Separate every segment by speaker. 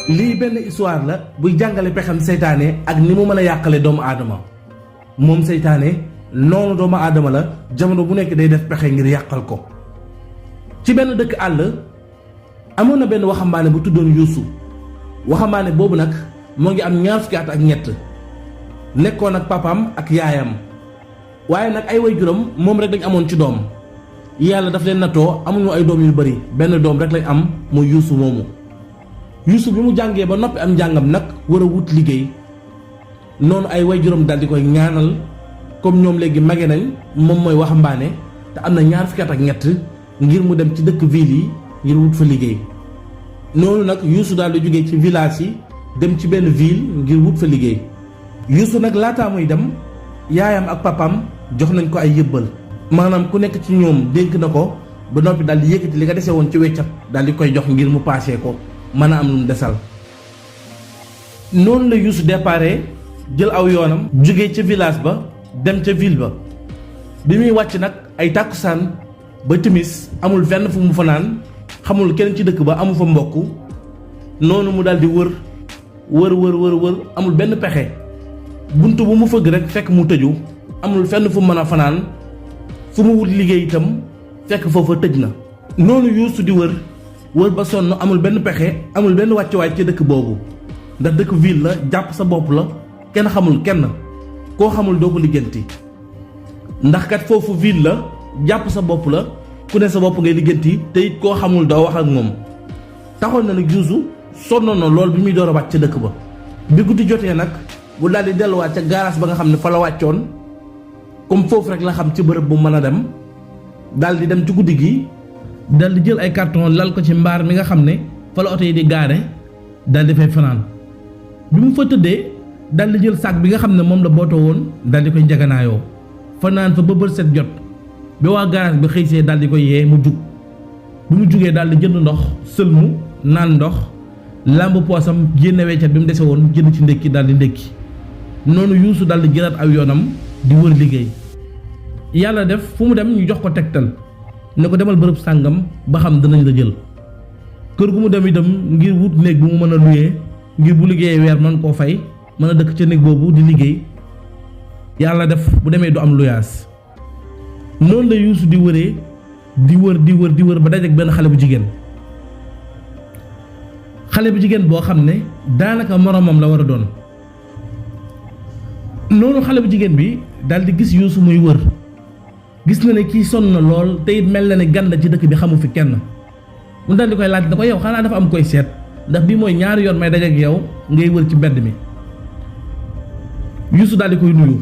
Speaker 1: lii benn histoire la buy jàngale pexam seytaane ak ni mu mën a yàqale doomu aadama. moom seytaane noonu doomu aadama la jamono bu nekk day def pexe ngir yàqal ko. ci benn dëkk àll amoon na benn waxambaane bu tuddoon Yuusu. waxambaane boobu nag moo ngi am 20 fukki at ak ñett nekkoon ak papaam ak yaayam. waaye nag ay waajuram moom rek lañ amoon ci doom. yàlla daf leen nattoo amuñu ay doom yu bari benn doom rek lañ am muy Yuusu moomu. Yuusu bi mu jàngee ba noppi am njàngam nag war a wut liggéey noonu ay waajuram daal di koy ñaanal comme ñoom léegi mage nañ moom mooy waxambaane te am na 20 fukki at ak ñett ngir mu dem ci dëkk ville yi ngir wut fa liggéey. noonu nag Yuusu daal di jógee ci village yi dem ci benn ville ngir wut fa liggéey. Yuusu nag laataa muy dem yaayam ak papam jox nañ ko ay yëbbal maanaam ku nekk ci ñoom dénk na ko ba noppi daal di yëkkati li nga dese woon ci weccat daal di koy jox ngir mu paasee ko mën a am lu mu desal. noonu la Yuusu déparé jël aw yoonam jóge ca village ba dem ca ville ba bi muy wàcc nag ay tàkkusaan ba timis amul fenn fu mu fanaan xamul kenn ci dëkk ba amu fa mbokk. noonu mu daal di wër amul benn pexe bunt bu mu fëgg rek fekk mu tëju amul fenn fu mu mën a fanaan fu mu wut liggéey itam fekk foofa tëj na. noonu Yuusu di wër ba sonn amul benn pexe amul benn wàccuwaay ci dëkk boobu ndax dëkk ville la jàpp sa bopp la kenn xamul kenn koo xamul doo ko lijjanti ndax kat foofu ville la jàpp sa bopp la ku ne sa bopp ngay lijjanti te it koo xamul doo wax ak moom. taxoon na nag Yuusu sonnoon na lool bi muy door a wàcc ca dëkk ba. bi guddi jotee nag bu daal di delluwaat ca garage ba nga xam ne fa la wàccoon comme foofu rek la xam ci bërëb bu mën a dem daal di dem ci guddi gi daal di jël ay carton lal ko ci mbaar mi nga xam ne fa la oto yi di gaare daal di fay fanaan. bi mu fa tëddee daal di jël sac bi nga xam ne moom la bootoo woon daal di koy njaganaayoo fanaan fa ba bët set jot bi waa garage bi xëy see daal di koy yee mu jug. bi mu jugee daal di jënd ndox sëlmu naan ndox làmb poosam génne weccat bi mu dese woon jënd ci ndékki daal di ndékki. noonu Yuusu daal di jëlaat aw yoonam di wër liggéey. yàlla def fu mu dem ñu jox ko tegtal ne ko demal bërëb sàngam ba xam danañ la jël. kër gu mu dem itam ngir wut néeg bu mu mën a luyee ngir bu liggéeyee weer mën koo fay mën a dëkk ca néeg boobu di liggéey. yàlla def bu demee du am luyaas. noonu la Yuusu di wëree di wër ba dajeek benn xale bu jigéen. xale bu jigéen boo xam ne daanaka moromam la war a doon. noonu xale bu jigéen bi daal di gis Yuusu muy wër gis na ne kii sonn na lool te it mel na ne gan la ci dëkk bi xamu fi kenn. mu daal di koy laaj da ko yow xanaa dafa am koy seet ndax bii mooy ñaari yoon may dajeek yow ngay wër ci mbedd mi. Yuusu daal di koy nuyu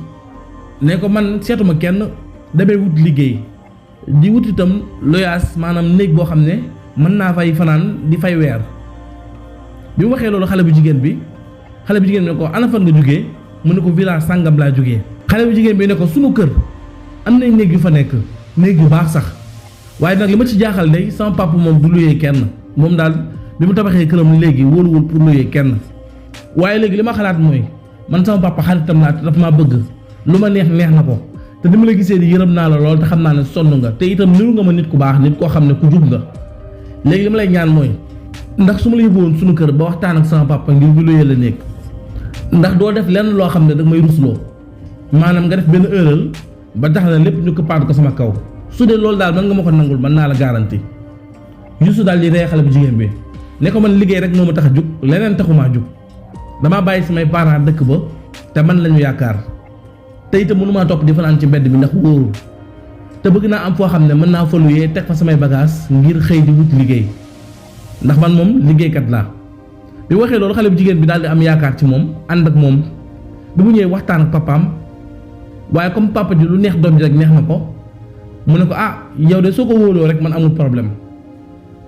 Speaker 1: ne ko man seetuma kenn damay wut liggéey di wut itam loyaas maanaam néeg boo xam ne mën naa fay fanaan di fay weer. bi mu waxee loolu xale bu jigéen bi ne ko ana fan nga jógee mu ne ko village sàngam laa jógee. xale bu jigéen bi ne ko sunu kër am nañ néeg yu fa nekk néeg yu baax sax waaye nag li ma ci jaaxal day sama papa moom du luyee kenn moom daal bi mu tabaxee këram léegi wóoruwul pour luyee kenn. waaye léegi li ma xalaat mooy man sama papa xaritam laa te dafa maa bëgg lu ma neex na ko te ni ma la gisee di yërëm naa la lool te xam naa ne sonn nga te itam niru nga ma nit ku baax nit koo xam ne ku jub nga. léegi li ma lay ñaan mooy ndax su ma la yóbbuwoon sunu kër ba waxtaan ak sama papa ngir ñu luyee la néeg ndax doo def lenn loo xam ne da may rusloo maanaam nga def benn erreur ba tax na lépp ñu këppaat ko sama kaw. su dee loolu daal mën nga ma ko nangul mën naa la garanti. Yuusu daal di ree xale bu jigéen bi ne ko man liggéey rek moo ma tax a jug leneen taxumaa jug damaa bàyyi samay parents dëkk ba te man lañu yaakaar te itam mënumaa topp di fanaan ci mbedd bi ndax wóoru te bëgg naa am foo xam ne mën naa fa luyee teg fa samay bagage ngir xëy di wut liggéey ndax man moom liggéeykat laa. bi waxee loolu xale bu jigéen bi daal di am yaakaar ci moom ànd ak moom bi mu ñëwee waxtaan ak papaam waaye comme papa ji lu neex doom ji rek neex na ko mu ne ko yow de soo ko wóoloo rek man amul problème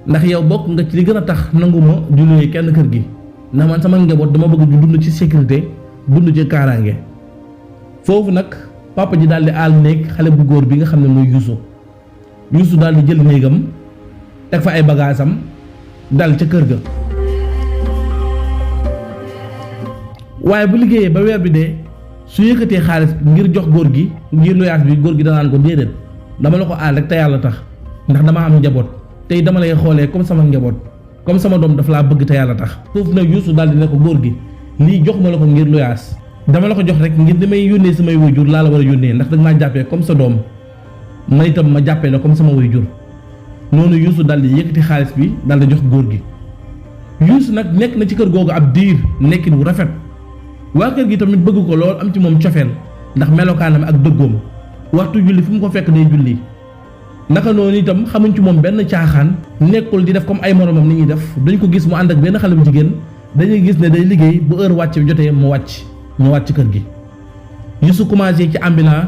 Speaker 1: ndax yow bokk nga ci li gën a tax nanguma di luyee kenn kër gi ndax man sama njaboot dama bëgg ñu dund ci sécurité dund ci kaaraange. foofu nag papa ji daal di aal néeg xale bu góor bi nga xam ne mooy Yuusu daal di jël néegam teg fa ay bagaasam dal ca kër ga. waaye bu liggéeyee ba weer bi dee su yëkkatee xaalis ngir jox góor gi ngir luyaas bi góor gi danaan ko déedéet dama la ko aal rek te yàlla tax ndax dama am njaboot tey dama lay xoolee comme sama njaboot comme sama doom dafa laa bëgg te yàlla tax. foofu nag Youssou daal di ne ko góor gi lii jox ma la ko ngir luyaas dama la ko jox rek ngir damay yónnee samay waajur laa la war a yónnee ndax dag maa jàppee comme sa doom man itam ma jàppee la comme sama waajur. noonu Youssou daal di yëkkati xaalis bi daal di jox góor gi. Youssou nag nekk na ci kër googu ab diir nekkin wu rafet waa kër gi tamit bëgg ko lool am ci moom cofeel ndax melokaanam ak dëggoom waxtu julli fu mu ko fekk day julli. naka noonu itam xamuñ ci moom benn caaxaan nekkul di def comme ay moromam ni ñuy def dañ ko gis mu ànd ak benn xale bu jigéen dañuy gis ne day liggéey bu heure wàcc bi jotee mu wàcc ñëwaat ci kër gi. Youssou commencé ci ambulant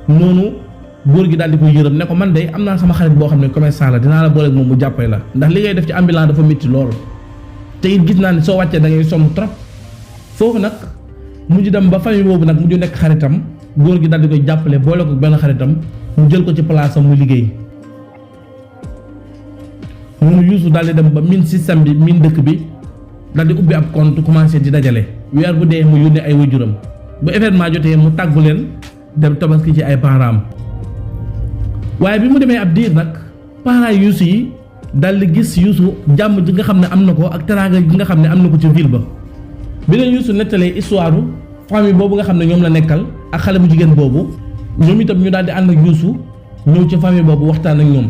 Speaker 1: noonu góor gi daal di koy yërëm ne ko man de am naa sama xarit boo xam ne commerçant la dinaa la booleeg moom mu jàppale la ndax li ngay def ci ambulant dafa métti lool te it gis naa ne soo wàccee da ngay sonn trop. foofu nag mujj dem ba famille boobu nag mujj nekk xaritam góor gi daal di koy jàppale boole ko benn xaritam mu jël ko ci place am mu liggéey. noonu Youssou daal di dem ba miin système bi miin dëkk bi daal di ubbi ab compte commencé di dajale weer bu dee mu yónnee ay waajuram bu événement jotee mu tàggu leen dem tabaski ci ay parents am. waaye bi mu demee ab diir nag parents Youssou yi daal di gis Youssou jàmm ji nga xam ne am na ko ak teraanga ji nga xam ne am na ko ci ville ba. bi leen Youssou nettalee histoire famille boobu nga xam ne ñoom la nekkal ak xale bu jigéen boobu ñoom itam ñu daal di ànd ak Youssou ñëw ci famille boobu waxtaan ak ñoom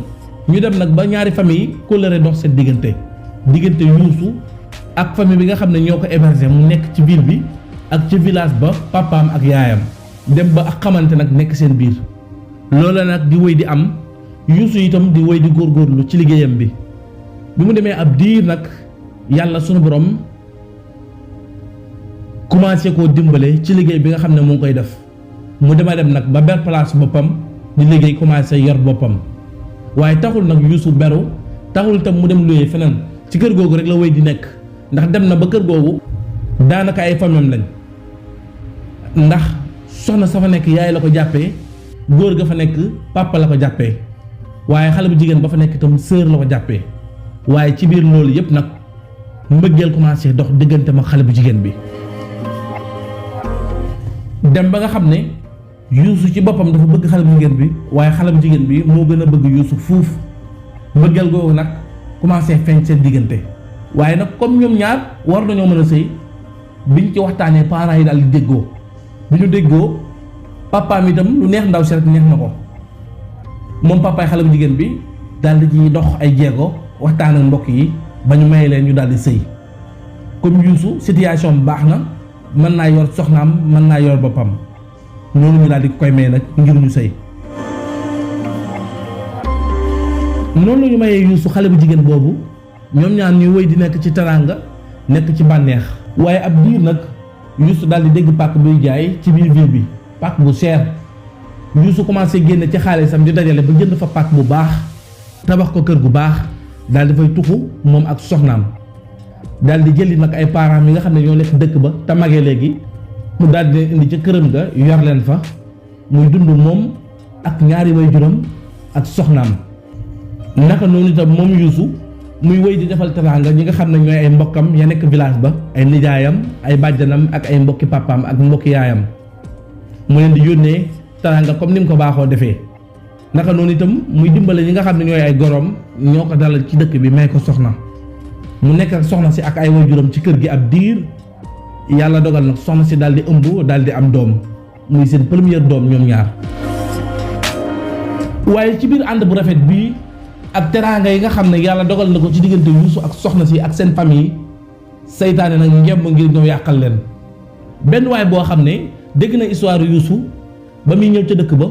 Speaker 1: ñu dem nag ba ñaari famille yi kóllëre dox seen diggante Youssou ak famille bi nga xam ne ñoo ko hébergé mu nekk ci ville bi ak ci village ba papaam ak yaayam dem ba ak xamante nag nekk seen biir. loola nag di wéy di am Youssou itam di wéy di góorgóorlu ci liggéeyam bi mu demee ab diir nag yàlla sunu borom commencé koo dimbale ci liggéey bi nga xam ne mu ngi koy def mu dem nag ba ber place boppam di liggéey commencé yor boppam waaye taxul nag Youssou beru taxul itam mu dem luyee feneen ci kër googu rek la wéy di nekk ndax dem na ba kër googu daanaka ay famem lañ ndax soxna sa fa nekk yaay la ko jàppee góor ga fa nekk papa la ko jàppee waaye xale bu jigéen ba fa nekk itam sœur la ko jàppee waaye ci biir loolu yëpp nag mbëggeel commencé dox diggante ma xale bu jigéen bi. dem ba nga xam ne Youssou ci boppam dafa bëgg xale bu jigéen bi waaye xale bu jigéen bi moo gën a bëgg Youssou fuuf mbëggeel googu nag commencé feeñ seen diggante waaye nag comme ñoom ñaar war nañoo mën a sëy biñ ci waxtaanee parents yi daal di déggoo bi ñu déggoo papaam itam lu neex ndaw si rek neex na ko moom papaay xale bu jigéen bi daal di ci dox ay jéego waxtaan ak mbokk yi ba ñu maye leen ñu daal di sëy comme Youssou situation bi baax na mën naa yor soxnaam mën naa yor boppam noonu ñu daal di koy may nag ngir ñu sëy noonu ñu mayee Youssou xale bu jigéen boobu ñoom ñaar ñuy wéy di nekk ci teraanga nekk ci bànneex waaye ab diir nag Youssou daal di dégg pàkk buy jaay ci biir ville bi pàkk bu cher Youssou commencé génne ci xaalisam di dajale ba jënd fa pàkk bu baax tabax ko kër gu baax daal di fay tuxu moom ak soxnaam daal di jëli nag ay parents yi nga xam ne ñoo nekk dëkk ba te magee léegi mu daal di leen indi ca këram ga yor leen fa muy dund moom ak ñaari waajuram ak soxnaam naka noonu itam moom Youssou muy wéy di defal teraanga ñi nga xam ne ñooy ay mbokkam ya nekk village ba ay nijaayam ay bàjjanam ak ay mbokki papaam ak mbokki yaayam mu leen di yónnee teraanga comme ni mu ko baaxoo defee naka noonu itam muy dimbale ñi nga xam ne ñooy ay gorom ñoo ko dalal ci dëkk bi may ko soxna mu nekk ak soxna si ak ay waajuram ci kër gi ab diir yàlla dogal nag soxna si daal di ëmb daal di am doom muy seen première doom ñoom ñaar waaye ci biir ànd bu rafet bii ak teraanga yi nga xam ne yàlla dogal na ko ci diggante Youssou ak soxna si ak seen famille seytaane nag ngemb ngir ñëw yàqal leen benn waay boo xam ne dégg na histoire Youssou ba muy ñëw ca dëkk ba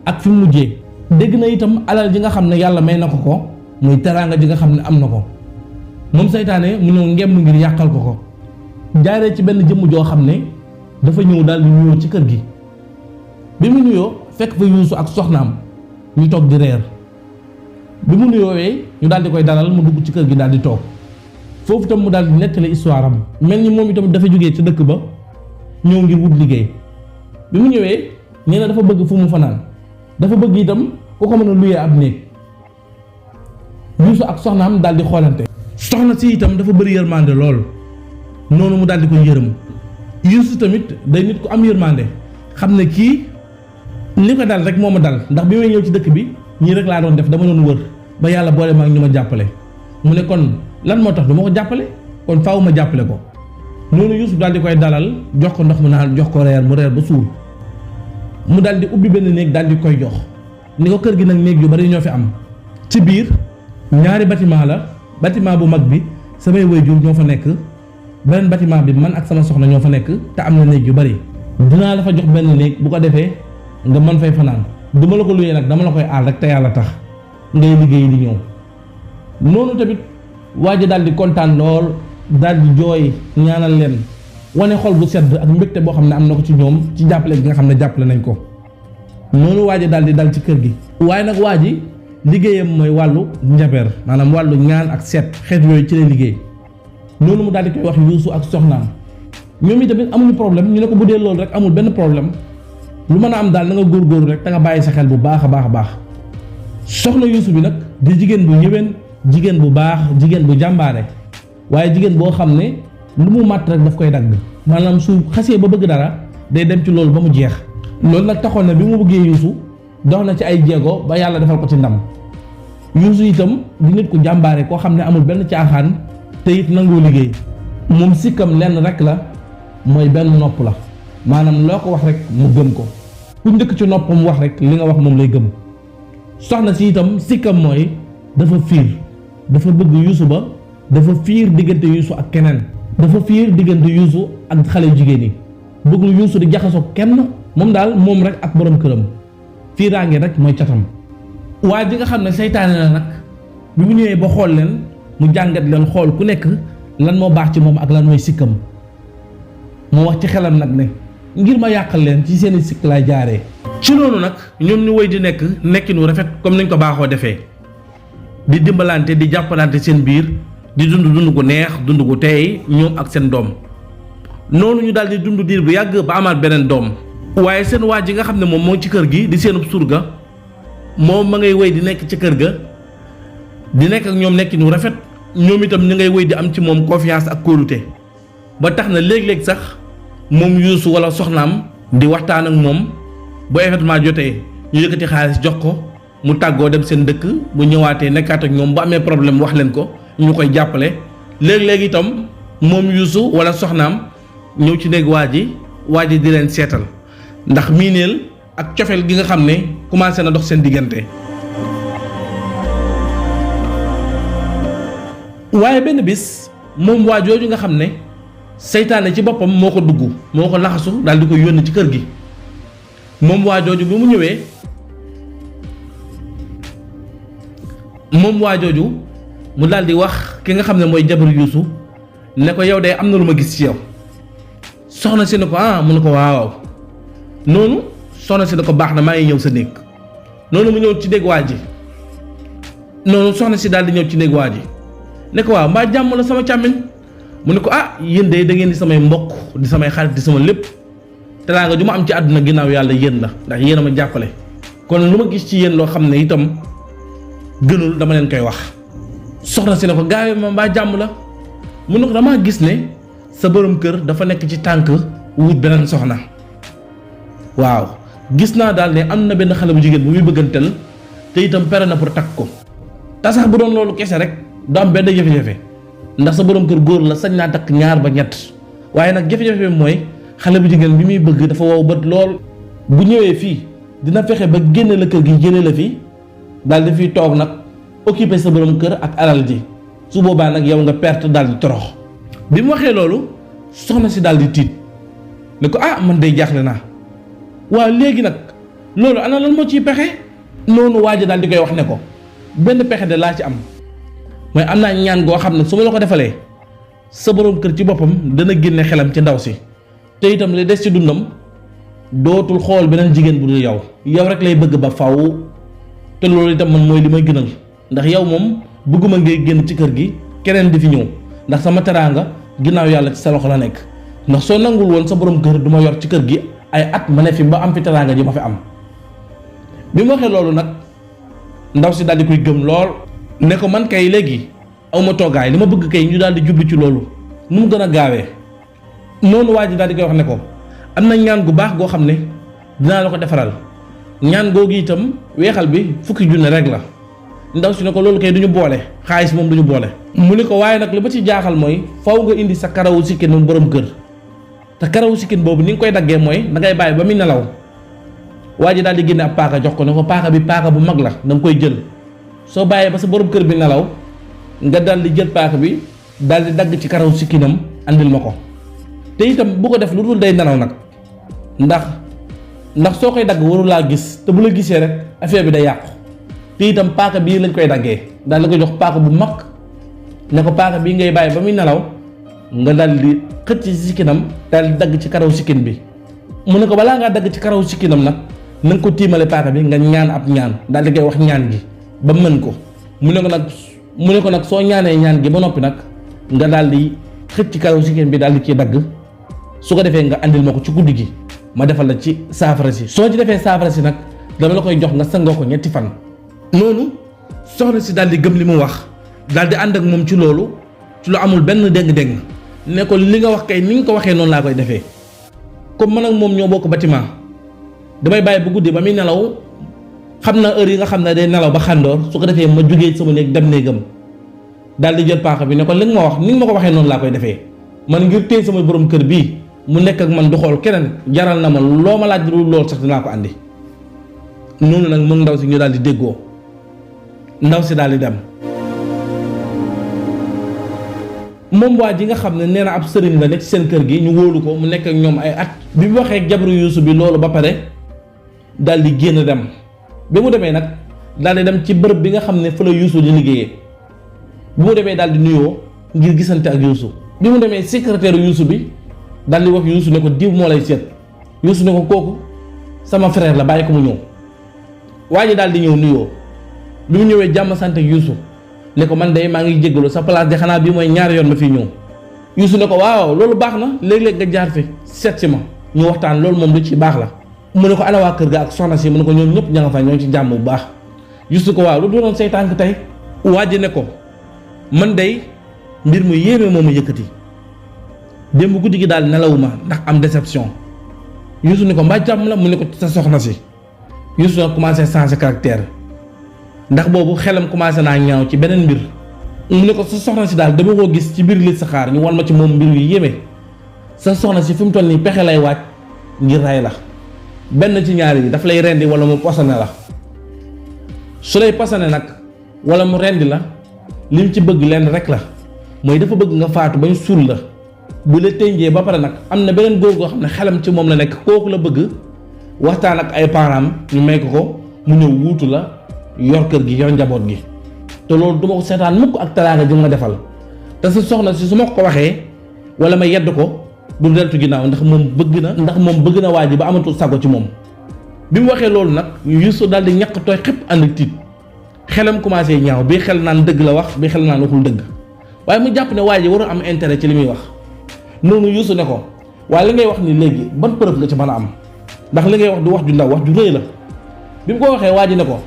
Speaker 1: ak fi mu mujjee dégg na itam alal ji nga xam ne yàlla may na ko muy teraanga ji nga xam ne am na ko moom seytaane mu ñëw ngemb ngir yàqal ko jaaree ci benn jëmm joo xam ne dafa ñëw daal di nuyoo ci kër gi bi mu nuyoo fekk fa Youssou ak soxnaam ñu toog di reer bi mu nuyoowee ñu daal di koy dalal mu dugg ci kër gi daal di toog foofu itam mu daal di nettali histoire am mel ni moom itam dafa jógee ci dëkk ba ñëw ngir wut liggéey bi mu ñëwee nee na dafa bëgg fu mu fanaan dafa bëgg itam ku ko mën a luyee ab néeg Youssou ak soxnaam daal di xoolante soxna si itam dafa bëri yërmande lool noonu mu daal di koy yërëm Youssou tamit day nit ku am yërmande xam ne kii li ko dal rek moo ma dal ndax bi may ñëw ci dëkk bi ñii rek laa doon def dama doon wër ba yàlla boole ma ak ñu ma jàppale mu ne kon lan moo tax du ma ko jàppale kon faaw ma jàppale ko. noonu Yuusuf daal di koy dalal jox ko ndox mu naan jox ko reer mu reer ba suur mu daal di ubbi benn néeg daal di koy jox ni ko kër gi nag néeg yu bari ñoo fi am ci biir ñaari bâtiment la bâtiment bu mag bi samay waajur ñoo fa nekk beneen bâtiment bi man ak sama soxna ñoo fa nekk te am na néeg yu bari dinaa la fa jox benn néeg bu ko defee nga mën fay fanaan duma la ko luyee nag dama la koy aal rek te yàlla tax ngay liggéey di ñëw. noonu tamit waa ji daal di kontaan lool daal di jooy ñaanal leen wane xol bu sedd ak mbégte boo xam ne am na ko ci ñoom ci jàppale gi nga xam ne jàppale nañ ko. noonu waa ji daal di dal ci kër gi waaye nag waa ji liggéeyam mooy wàllu njabeer maanaam wàllu ñaan ak seet xeet yooyu ci lay liggéey. noonu mu daal di koy wax Yuusu ak soxnaam ñoom itamit amuñu problème ñu ne ko bu dee loolu rek amul benn problème lu mën a am daal na nga góorgóorlu rek te nga bàyyi sa xel bu baax a baax a baax. soxna Yuusu bi nag di jigéen bu ñëwén jigéen bu baax jigéen bu jàmbaare waaye jigéen boo xam ne lu mu màtt rek daf koy dagg maanaam su xasee ba bëgg dara day dem ci loolu ba mu jeex. loolu nag taxoon na bi mu bëggee Yuusu dox na ci ay jéego ba yàlla defal ko ci ndam. Yuusu itam di nit ku jàmbaare koo xam ne amul benn caaxaan te it nangoo liggéey moom sikkam lenn rek la mooy benn nopp la maanaam loo ko wax rek mu gëm ko ku njëkk ci noppam wax rek li nga wax moom lay gëm. soxna si itam sikkam mooy dafa fiir dafa bëgg Yuusu ba dafa fiir diggante Yuusu ak keneen dafa fiir diggante Yuusu ak xale jigéen yi bëggul Yuusu di jaxasoo kenn moom daal moom rek ak borom këram fiiraange rek mooy catam. waa ji nga xam ne seytaane la nag bi mu ñëwee ba xool leen mu jàngat leen xool ku nekk lan moo baax ci moom ak lan mooy sikkam mu wax ci xelam nag ne ngir ma yàqal leen ci seeni sikk laay jaaree. ci noonu nag ñoom ñu woy di nekk nekkinu rafet comme nañ ko baaxoo defee di dimbalante di jàppalante seen biir di dund gu neex dund gu teey ñoom ak seen doom. noonu ñu daal di dund diir bu yàgg ba amaat beneen doom waaye seen waa ji nga xam ne moom moo ci kër gi di seenub surga moom ma ngay woy di nekk ci kër ga di nekk ak ñoom nekkinu rafet ñoom itam ñu ngay woy di am ci moom confiance ak kóolute ba tax na léeg-léeg sax moom Yuusu wala soxnaam di waxtaan ak moom bu événement jotee ñu yëkkati xaalis jox ko mu tàggoo dem seen dëkk bu ñëwaatee nekkaat ak ñoom bu amee problème wax leen ko ñu koy jàppale. léeg-léeg itam moom Yuusu wala soxnaam ñëw ci néeg waa ji di leen seetal ndax miineel ak cofeel gi nga xam ne commencé na dox seen diggante. waaye benn bis moom waa jooju nga xam ne seytaane ci boppam moo ko dugg moo ko laxasu daal di ko yónni ci kër gi moom waa jooju bi mu ñëwee mu daal di wax ki nga xam ne mooy jabar Yuusu ne ko yow de am na lu ma gis ci yow. soxna si ne ko mu ne ko waaw noonu soxna si ne ko baax na maa ngi ñëw sa néeg noonu mu ñëw ci néeg waa ji noonu soxna si daal di ñëw ci néeg waa ji ne ko waaw mbaa jàmm la sama càmmiñ mu ne ko yéen de da ngeen di samay mbokk di samay xarit di sama lépp teraanga ju ma am ci àdduna ginnaaw yàlla yéen la ndax yéen a ma jàppale kon lu ma gis ci yéen loo xam ne itam gënul dama leen koy wax. soxna si ne ko gaawee ma mbaa jàmm la mu ne ko damaa gis ne sa borom kër dafa nekk ci tànk wut beneen soxna waaw gis naa daal ne am na benn xale bu jigéen bu muy bëggantel te itam pere na pour takk ko te sax bu doon loolu kese rek du am benn jafe-jafe ndax sa borom kër góor la sañ naa takk ñaar ba ñett waaye nag jafe-jafe bi mooy xale bu jigéen bi muy bëgg dafa wow bët lool bu ñëwee fii dina fexe ba génne la kër gi jëlee la fi daal di fiy toog nag occupé sa borom kër ak alal ji su boobaa nag yow nga perte daal di torox. bi mu waxee loolu soxna si daal di tiit ne ko man day jaaxle naa waaw léegi nag loolu ana lan moo ciy pexe. noonu waa ji daal di koy wax ne ko benn pexe de laa ci am mooy am naa ñaan goo xam ne su ma la ko defalee sa borom kër ci boppam dana génne xelam ci ndaw si te itam li des ci dundam dootul xool beneen jigéen bu dul yow rek lay bëgg ba faw te loolu itam man mooy li may gënal ndax yow moom bëgguma ngay génn ci kër gi keneen di fi ñëw ndax sama teraanga ginnaaw yàlla ci sa loxo la nekk ndax soo nangul woon sa borom kër du ma yor ci kër gi ay at ma ne fi ba am fi teraanga ji ma fi am. bi mu waxee loolu nag ndaw si daal di koy gëm lool ne ko man kay léegi aw ma toogaay li ma bëgg kay ñu daal di jublu ci loolu nu mu gën a gaawee. noonu waa ji daal di koy wax ne ko am na ñaan gu baax goo xam ne dinaa la ko defaral ñaan googu itam weexal bi 10,000 rek la ndaw si ne ko loolu kay duñu boole xaalis moom duñu boole. mu ne ko waaye nag li ma ci jaaxal mooy faw nga indi sa karawu sikkin moom borom kër te karawu sikkin boobu ni nga koy daggee mooy da ngay bàyyi ba muy nelaw waa ji daal di génne ab paaka jox ko ne ko paaka bi paaka bu mag la da nga koy jël soo bàyyee ba sa borom kër bi nelaw nga daal di jël paaka bi daal di dagg ci karawu sikkinam andil ma ko te itam bu ko def lu dul day nelaw nag ndax soo koy dagg waru laa gis te bu la gisee rek affaire bi day yàqu te itam paaka bii lañ koy daggee daal la koy jox paaka bu mag ne ko paaka bii ngay bàyyi ba muy nelaw nga daal di xëcc ci sikkinam daal di dagg ci karaw sikkin bi mu ne ko balaa ngaa dagg ci karaw sikkinam nag na nga ko tiimale paaka bi nga ñaan ab ñaan daal di koy wax ñaan gi ba mën ko mu ne ko nag soo ñaanee ñaan gi ba noppi nag nga daal di xëcc ci karaw sikkin bi daal di ciy dagg su ko defee nga andil ma ko ci guddi gi ma defal la ci saafara si soo ci defee saafara si nag dama la koy jox nga sangoo ko 3 fan. noonu soxna si daal di gëm li mu wax daal di ànd ak moom ci loolu ci lu amul benn déng-déng ne ko li nga wax kay ni nga ko waxee noonu laa koy defee comme man ak moom ñoo bokk bâtiment damay bàyyi bu guddi ba muy nelaw xam na heure yi nga xam ne day nelaw ba xàndoor su ko defee ma jógee sama néeg dem néegam daal di jël paaka bi ne ko li nga ma wax ni nga ma ko waxee noonu laa koy defee man ngir téye sama borom kër bii mu nekk ak man du xool keneen jaral na ma loo ma laaj lu lool sax dinaa ko andi. noonu nag mun ndaw si ñu daal di déggoo ndaw si daal di dem moom waa ji nga xam ne nee na ab sëriñ la nekk ci seen kër gi ñu wóolu ko mu nekk ak ñoom ay at bi mu waxee jabaru yuusu bi loolu ba pare daal di génn dem bi mu demee nag daal di dem ci bërëb bi nga xam ne fa la yuusu di liggéeyee bi mu demee daal di nuyoo ngir gisante ak yuusu bi mu demee secrétaire yuusu bi daal di wax yuusu ne ko diw moo lay seet yuusu ne ko kooku sama frère la bàyyi ko mu ñëw waa ji daal di ñëw nuyoo bi mu ñëwee jàmm sant ak yuusu ne ko man de maa ngi jéggalu sa place de xanaa bii mooy 2 yoon ma fii ñëw yuusu ne ko waaw loolu baax na léeg-léeg nga jaar fi seet si ma ñu waxtaan loolu moom lu ci baax la mu ne ko ana waa kër ga ak soxna si mu ne ko ñoom ñëpp ña nga fa ñoo ngi ci jàmm bu baax yuusu ko waaw lu doonoon say tànk tey waa ji ne ko man day mbir mu yéeme moo ma yëkkati démb guddi gi daal nelawuma ndax am déception yuusu ne ko mbaa jàmm la mu ne ko sa soxna si yuusu nag commencé changer caractère ndax boobu xelam commencé naa ñaaw ci beneen mbir mu ne ko sa soxna si daal dama koo gis ci biir li saxaar ñu wan ma ci moom mbir yu yéeme sa soxna si fi mu toll nii pexe lay waaj ngir ray la benn ci ñaar yi daf lay rendi wala mu posone la su lay posone nag wala mu rendi la lim ci bëgg lenn rek la mooy dafa bëgg nga faatu bañ suul la bu la tënjee ba pare nag am na beneen góor goo xam ne xelam ci moom la nekk kooku la bëgg waxtaan ak ay parents ñu may ko mu ñëw wuutu la yor kër gi yor njaboot gi te loolu duma ko seetaan mukk ak talaanga ji nga defal te sa soxna si su ma ko waxee wala ma yedd ko du deltu ginnaaw ndax moom bëgg na waa ji ba amatul sago ci moom bi mu waxee loolu nag Yuusu daal di ñàkk tooy xëpp ànd ak tiit xelam commencé ñaaw bii xel naan dëgg la wax bii xel naan waxul dëgg waaye mu jàpp ne waa ji warul am intérêt ci li muy wax noonu Yuusu ne ko waaye li ngay wax ni léegi ban preuve nga ci mën a am ndax li ngay wax du wax ju ndaw wax ju rëy la bi mu ko waxee waa ji ne ko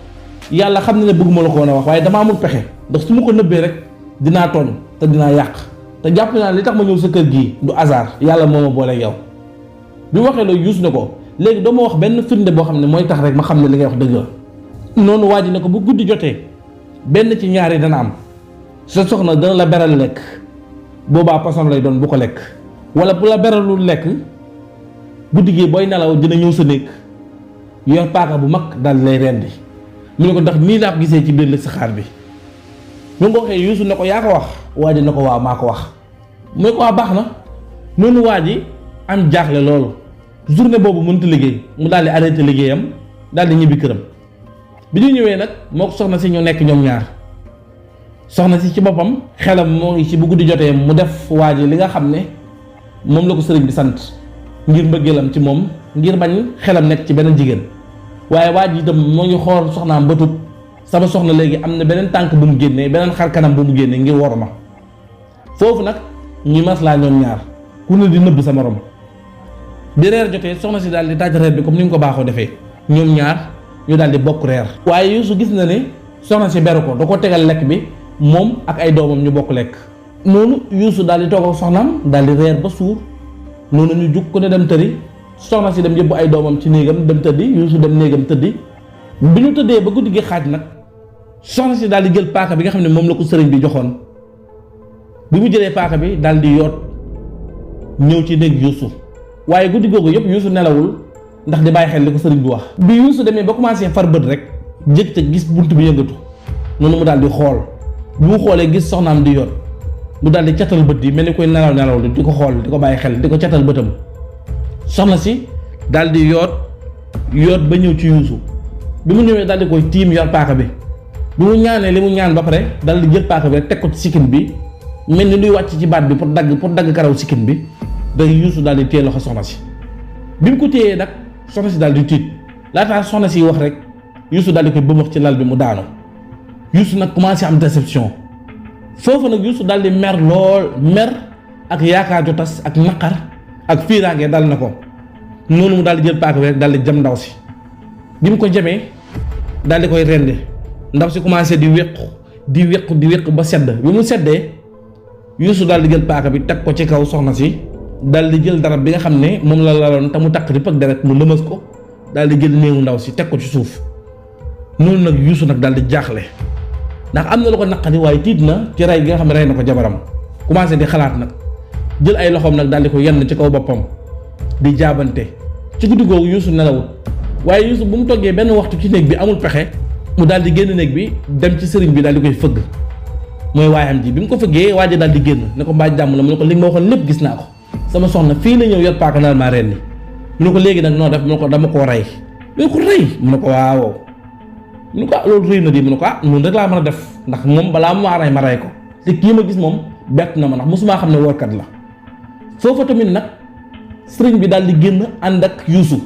Speaker 1: yàlla xam na ne bëgguma la ko woon a wax waaye dama amul pexe ndax su ma ko nëbbee rek dinaa tooñ te dinaa yàq te jàpp naa li tax ma ñëw sa kër gii du hasard yàlla moo ma boole yow bi mu waxee loolu Yuusu ne ko léegi doo ma wax benn firnde boo xam ne mooy tax rek ma xam ne li ngay wax dëgg la noonu waa ji ne ko bu guddi jotee benn ci ñaari dana am sa soxna dana la beral lekk boobaa poson lay doon bu ko lekk wala bu la beralul lekk guddi gi booy nelaw dina ñëw sa néeg yor paaka bu mag daal lay rendi mu ne ko ndax nii laa ko gisee ci biir la saxaar bi mu nga waxee Yuusu ne ko yaa ko wax waa ji ne ko waaw maa ko wax mu ne ko waa baax na noonu waa ji am jaaxle loolu journée boobu mënut a liggéey mu daal di arrêté liggéeyam daal di ñibbi këram bi ñu ñëwee nag moo ko soxna si ñu nekk ñoom ñaar soxna si ci boppam xelam moo ngi ci bu guddi jotee mu def waa ji li nga xam ne moom la ko sëriñ bi sant ngir mbëggeelam ci moom ngir bañ xelam nekk ci beneen jigéen waaye waa ji itam moo ngi xool soxnaam ba tut sama soxna léegi am na beneen tànk bu mu génnee beneen xar kanam bu mu génnee ngir wor ma foofu nag ñuy maslaa ñoom ñaar ku ne di nëbb sa morom bi reer jotee soxna si daal di taaj reer bi comme ni mu ko baaxoo defee ñoom ñaar ñu daal di bokk reer waaye Yuusu gis na ne soxna si beru ko da ko tegal lekk bi moom ak ay doomam ñu bokk lekk noonu Yuusu daal di toog ak soxnaam daal di reer ba suur noonu ñu jug ko ne dem tëri soxna si dem yóbbu ay doomam ci néegam dem tëddi Yuusu dem néegam tëddi bi ñu tëddee ba guddi gi xaaj nag soxna si daal di jël paaka bi nga xam ne moom la ko sëriñ bi joxoon bi mu jëlee paaka bi daal di yoot ñëw ci néeg Yuusu waaye guddi googu yëpp Yuusu nelawul ndax di bàyyi xel li ko sëriñ bi wax. bi Yuusu demee ba commencé far bët rek jëkk ca gis bunt bi yëngatu noonu mu daal di xool bi mu xoolee gis soxnaam di yoot mu daal di catal bët yi mel ni koy nelaw di ko xool di ko bàyyi xel di ko catal bëtam. soxna si daal di yoot ba ñëw ci Yuusu bi mu ñëwee daal di koy tiim yor paaka bi bi mu ñaanee li mu ñaan ba pare daal di jël paaka bi rek teg ko ci sikkin bi mel ni luy wàcc ci baat bi pour dagg karaw sikkin bi day Yuusu daal di téye loxo soxna si bi mu ko téyee nag soxna si daal di tiit laataa soxna si wax rek Yuusu daal di koy bëmax ci lal bi mu daanu Yuusu nag commencé am déception foofu nag Yuusu daal di mer lool mer ak yaakaar ju tas ak naqar ak fiiraange dal na ko noonu mu daal di jël paaka bi rek daal di jam ndaw si bi mu ko jamee daal di koy rendi ndaw si commencé di wéqu ba sedd bi mu seddee Yuusu daal di jël paaka bi teg ko ci kaw soxna si daal di jël darab bi nga xam ne moom la laloon te mu takk di pëg deret mu lëmas ko daal di jël néewu ndaw si teg ko ci suuf noonu nag Yuusu nag daal di jaaxle ndax am na lu ko naqari waaye tiit na ci rey gi nga xam ne rey na ko jabaram commencé di xalaat nag jël ay loxoom nag daal di ko yenn ci kaw boppam di jaabante ci guddi googu Yuusu nelawut waaye Yuusu bu mu toggee benn waxtu ci néeg bi amul pexe mu daal di génn néeg bi dem ci sëriñ bi daal di koy fëgg mooy waayam ji bi mu ko fëggee waaja daal di génn ne ko mbaa jàmm la mu ne ko li nga ma waxoon lépp gis naa ko sama soxna fii la ñëw yor paaka naan maa rendi mu ne ko léegi nag noo def mu ne ko dama koo rey mu ne ko rey mu ne ko waaw mu ne ko loolu rëy na di mu ne ko noonu rek laa mën a def ndax moom balaa mu maa rey ma rey ko te kii ma gis moom bett na ma ndax mosumaa xam ne woorkat la foofu tamit nag sëriñ bi daal di génn ànd ak Yuusu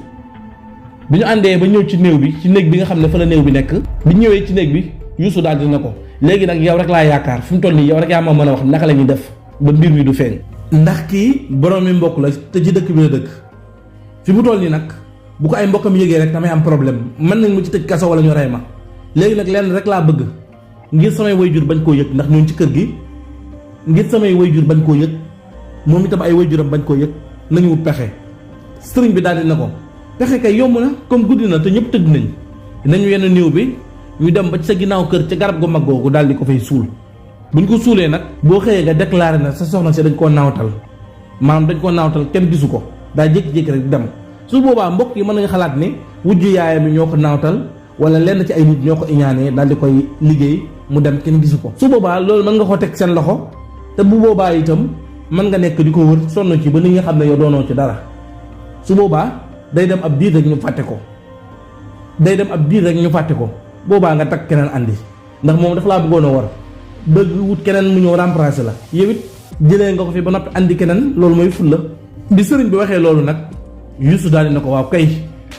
Speaker 1: bi ñu àndee ba ñëw ci néew bi ci néeg bi nga xam ne fa la néew bi nekk bi ñëwee ci néeg bi Yuusu daal di na ko léegi nag yow rek laa yaakaar fi mu toll nii yow rek yaa ma mën a wax naka la ñuy def ba mbir mi du feeñ ndax kii borom mi mbokk la te ci dëkk bi la dëkk fi mu toll nii nag bu ko ay mbokkam yëgee rek damay am problème mën nañ mu ci tëj kaso wala ñu rey ma léegi nag lenn rek laa bëgg ngir samay wayjur bañ koo yëg ndax ñooñu ci kër gi ngir samay wayjur bañ koo yëg moom itam ay wayjuram bañ koo yëg nañu wut pexe sëriñ bi daal di na ko pexe kay yomb na comme guddi na te ñëpp tëdd nañ nañu yenn néew bi ñu dem ba ci sa ginnaaw kër ca garab gu mag googu daal di ko fay suul buñ ko suulee nag boo xëyee nga déclaré na sa soxna si dañ koo naawtal maanaam dañ koo naawtal kenn gisu ko daa jékki-jékki rek dem su boobaa mbokk yi mën nañu xalaat ni wujju yaayam yi ñoo ko naawtal wala lenn ci ay nit ñoo ko iñaanee daal di koy liggéey mu dem kenn gisu ko su boobaa loolu mën nga ko teg seen loxo te bu boobaa itam mën nga nekk di ko wër sonn ci ba nit nga xam ne yow doonoo ci dara su boobaa day dem ab diir rek ñu fàtte ko boobaa nga takk keneen andi ndax moom dafa laa bëggoon a war bëgg wut keneen mu ñëw remplacer la yow it jëlee nga ko fi ba noppi andi keneen loolu mooy fulla bi sëriñ bi waxee loolu nag Yuusu daal di na ko waaw kay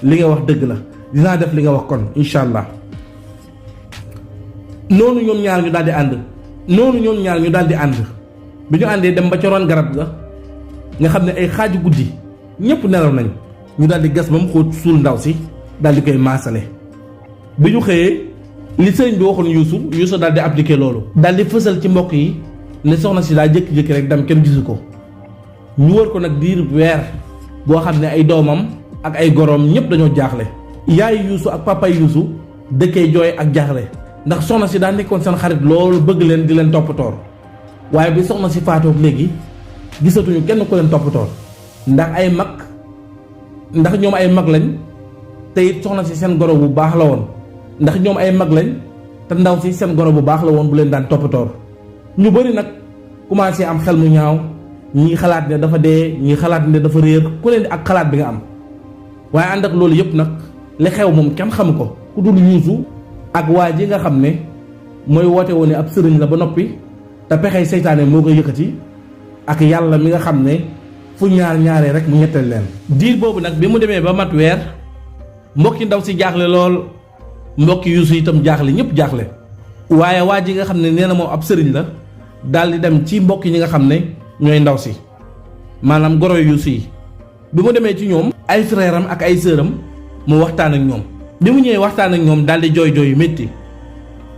Speaker 1: li nga wax dëgg la dinaa def li nga wax kon incha allah noonu ñoom ñaar ñu daal di ànd bi ñu àndee dem ba ca ron garab ga nga xam ne ay xaaju guddi ñëpp nelaw nañ ñu daal di gas ba mu xóot suul ndaw si daal di koy maasale bi ñu xëyee li sëriñ bi waxoon Yuusu daal di appliqué loolu daal di fësal ci mbokk yi ne soxna si daa jékki-jékki rek dem kenn gisu ko ñu wër ko nag diir weer boo xam ne ay doomam ak ay goroom ñëpp dañoo jaaxle yaay Yuusu ak papa Yuusu dëkkee jooy ak jaaxle ndax soxna si daa nekkoon seen xarit loolu bëgg leen di leen toppatoor waaye bi soxna si faatoog léegi gisatuñu kenn ko leen toppatoor ndax ñoom ay mag lañ te it soxna si seen goro bu baax la woon ndax ñoom ay mag lañ te ndaw si seen goro bu baax la woon bu leen daan toppatoor ñu bëri nag commencé am xel mu ñaaw ñii xalaat ne dafa dee ñii xalaat ne dafa réer ku leen di ak xalaat bi nga am waaye ànd ak loolu yëpp nag li xew moom kenn xam ko ku dul Yuusu ak waa ji nga xam ne mooy woote woon ne ab sëriñ la ba noppi te pexey seytaane moo koy yëkkati ak yàlla mi nga xam ne fu ñaaree rek mu ñetteel leen diir boobu nag bi mu demee ba mat weer mbokki ndaw si jaaxle lool mbokki Yuusu itam jaaxle ñëpp jaaxle waaye waa ji nga xam ne nee na moom ab sëriñ la daal di dem ci mbokk ñi nga xam ne ñooy ndaw si maanaam goro Yuusu yi bi mu demee ci ñoom ay frère am ak ay sœur am mu waxtaan ak ñoom bi mu ñëwee waxtaan ak ñoom daal di jooy yu métti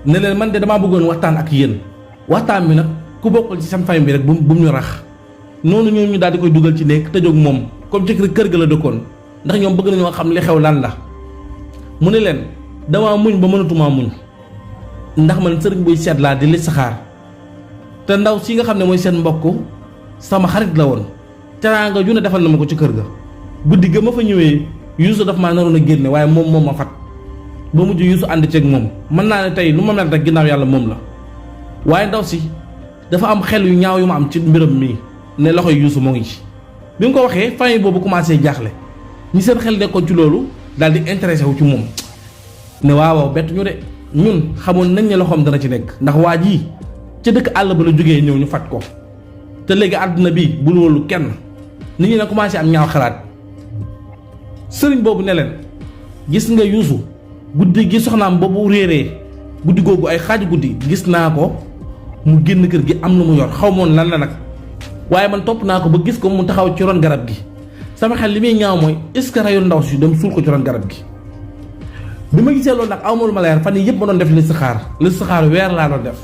Speaker 1: ne leen man de damaa bëggoon waxtaan ak yéen waxtaan bi nag ku bokkul ci seen famille bi rek bu mu ñu rax noonu ñoom ñu daal di koy dugal ci nekk tëjoog moom comme ci kër ga la dëkkoon ndax ñoom bëgg nañoo xam li xew lan la mu ne leen damaa muñ ba mënatumaa muñ ndax man sëriñ buy seet laa di listixaar te ndaw si nga xam ne mooy seen mbokk sama xarit la woon teraanga ju ne defal na ma ko ci kër ga guddi ga ma fa ñëwee Youssou daf maa naroon a génne waaye moom ma fat ba mujj Youssou ànd ceeg moom mën naa ne tey lu ma mel rek ginnaaw yàlla moom la waaye ndaw si dafa am xel yu ñaaw yu ma am ci mbiram mii ne loxoy Youssou moo ngi ci bi mu ko waxee famille boobu commencé jaaxle ñi seen xel nekkoon ci loolu daal di intéressé wu ci moom ne waaw bett ñu de ñun xamoon nañ ne loxoom dana ci nekk ndax waa ji ca dëkk àll ba la jógee ñëw ñu faj ko te léegi àdduna bi bul wóolu kenn nit ñi ne commencé am ñaaw xalaat sëriñ boobu ne leen gis nga Youssou guddi gi soxnaam boobu réeree guddi googu ay xaaju guddi gis naa ko mu génn kër gi am lu mu yor xaw moon lan la nag waaye man topp naa ko ba gis ko mu taxaw ci ron garab gi sama xel li muy ñaaw mooy est-ce que rayul ndaw si dem suul ko ci ron garab gi bi ma gisee loolu nag aw ma lu ma leer fan yii yëpp ma doon def listixaar weer laa doon def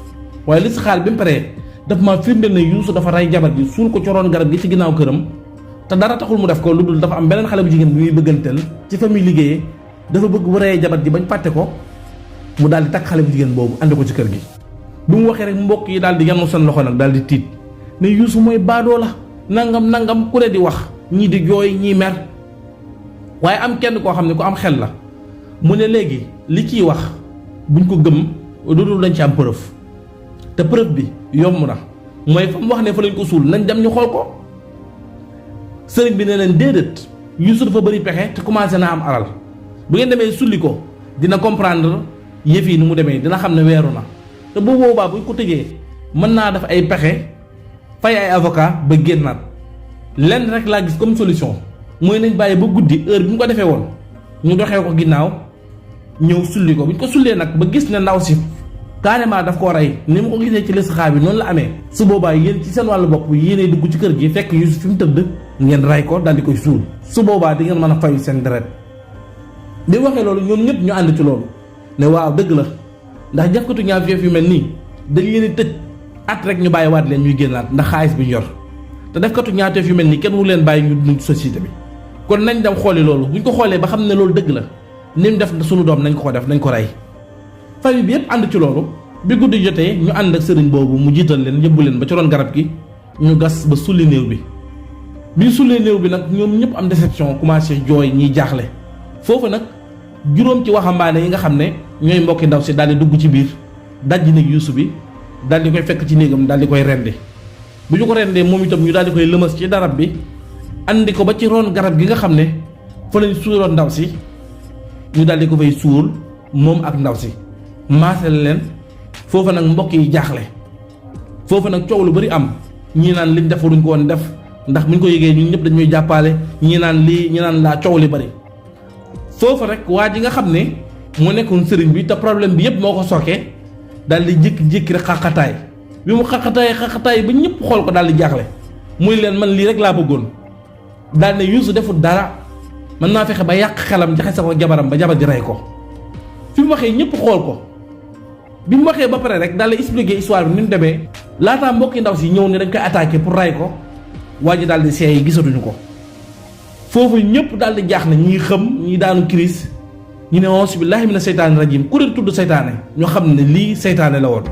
Speaker 1: waaye listixaar bi mu paree daf ma firndeel ne Youssou dafa ray jabar gi suul ko ci ron garab gi ci ginnaaw këram te dara taxul mu def ko lu dul dafa am beneen xale bu jigéen bi muy bëgganteel ci fa muy liggéeyee dafa bëgg bu reyee jabar ji bañ fàtte ko mu daal di takk xale bu jigéen boobu andi ko ci kër gi bi mu waxee rek mbokk yi daal di yanu seen loxo nag daal di tiit ne Youssou mooy baadoo la nangam ku ne di wax ñii di jooy ñii mer waaye am kenn koo xam ne ku am xel la mu ne léegi li ciy wax buñ ko gëm lu dul dañ ci am preuve te preuve bi yomb na mooy fa mu wax ne fa lañ ko suul nañ dem ñu xool ko sëriñ bi ne leen déedéet Youssou dafa bëri pexe te commencé naa am alal bu ngeen demee sulli ko dina comprendre yëf yi ni mu demee dina xam ne weeru na te bu boobaa buñ ko tëjee mën naa def ay pexe fay ay avocat ba génnaat lenn rek laa gis comme solution mooy nañ bàyyi ba guddi heure bi mu ko defee woon ñu doxee ko ginnaaw ñëw sulli ko buñ ko sullee nag ba gis ne ndaw si carrément daf koo rey ni mu ko gisee ci listixaar bi noonu la amee su boobaa yéen ci seen wàllu bopp yéenay dugg ci kër gi fekk Youssou fi mu tëdd ngeen rey ko daal di koy suul su boobaa di ngeen mën a fayu seen deret bi waxee loolu ñoom ñëpp ñu ànd ci loolu ne waaw dëgg la ndax jafkatu ñaawteef yu mel nii dañ leen di tëj at rek ñu bàyyi waat leen ñuy génnaat ndax xaalis bi ñu yor te defkatu ñaawteef yu mel nii kenn wu leen bàyyi ñu dund ci société bi kon nañ dem xooli loolu buñ ko xoolee ba xam ne loolu dëgg la ni mu def suñu doom nañ ko def nañ ko rey famille bi yëpp ànd ci loolu bi guddi jotee ñu ànd ak sëriñ boobu mu jiital leen yóbbu leen ba ci ron garab gi ñu gas ba sulli néew bi bi sullee néew bi nag ñoom ñëpp am déception commencé jooy ñiy jaaxle foofu nag juróom ci waxambaane yi nga xam ne ñooy mbokki ndaw si daal di dugg ci biir dajji néeg Youssou bi daal di koy fekk ci néegam daal di koy rendi bu ñu ko rendee moom itam ñu daal di koy lëmas ci darab bi andi ko ba ci ron garab gi nga xam ne fa lañ suuloon ndaw si ñu daal di ko fay suul moom ak ndaw si maasale leen foofa nag mbokk yi jaaxle foofa nag coow lu bari am ñii naan liñ def waruñ ko woon def ndax buñ ko yëgee ñun ñëpp dañuy jàppale ñii naan lii ñi naan laa coow li bari foofa rek waa ji nga xam ne moo nekkoon sëriñ bi te problème bi yëpp moo ko sookee daal di jékki-jékki rek xaqataay bi mu xaqataay ba ñëpp xool ko daal di jaaxle muy leen man lii rek laa bëggoon daal ne Youssou deful dara mën naa fexe ba yàq xelam jaxase ko jabaram ba jabar ji rey ko fi mu waxee ñëpp xool ko bi mu waxee ba pare rek daal di expliquer histoire bi ni mu demee laataa mbokki ndaw si ñëw ne dañ koy attaquer pour rey ko waa ji daal di seey gisatuñu ko foofu ñëpp daal di jaax ne ñii xam ñii daanu crise ñu ne auzu billaahi mina seytaani rajiim ku leen tudd seytaane ñoo xam ne lii seytaane la woon